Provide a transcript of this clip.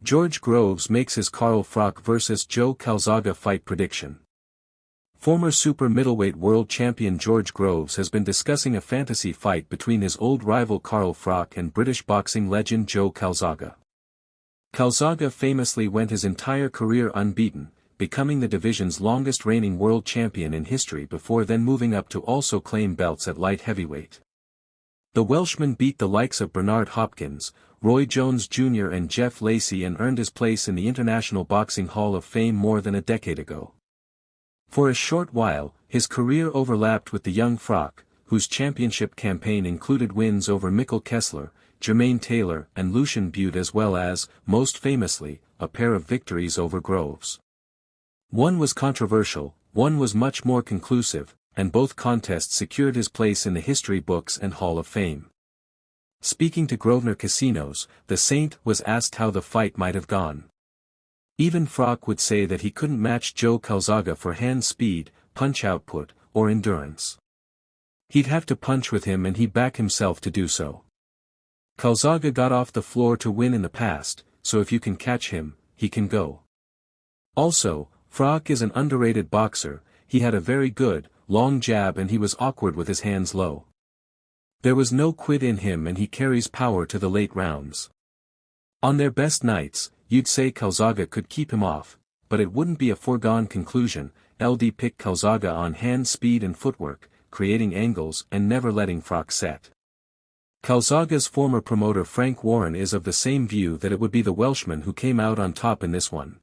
George Groves makes his Carl Froch vs. Joe Calzaghe fight prediction. Former super middleweight world champion George Groves has been discussing a fantasy fight between his old rival Carl Froch and British boxing legend Joe Calzaghe. Calzaghe famously went his entire career unbeaten, becoming the division's longest reigning world champion in history before then moving up to also claim belts at light heavyweight. The Welshman beat the likes of Bernard Hopkins, Roy Jones Jr. and Jeff Lacey and earned his place in the International Boxing Hall of Fame more than a decade ago. For a short while, his career overlapped with the young Froch, whose championship campaign included wins over Mikkel Kessler, Jermaine Taylor and Lucian Bute as well as, most famously, a pair of victories over Groves. One was controversial, one was much more conclusive, and both contests secured his place in the history books and Hall of Fame. Speaking to Grosvenor Casinos, the Saint was asked how the fight might have gone. Even Froch would say that he couldn't match Joe Calzaghe for hand speed, punch output, or endurance. He'd have to punch with him and he'd back himself to do so. Calzaghe got off the floor to win in the past, so if you can catch him, he can go. Also, Froch is an underrated boxer, he had a very good, long jab and he was awkward with his hands low. There was no quit in him and he carries power to the late rounds. On their best nights, you'd say Calzaghe could keep him off, but it wouldn't be a foregone conclusion. LD picked Calzaghe on hand speed and footwork, creating angles and never letting Froch set. Calzaghe's former promoter Frank Warren is of the same view that it would be the Welshman who came out on top in this one.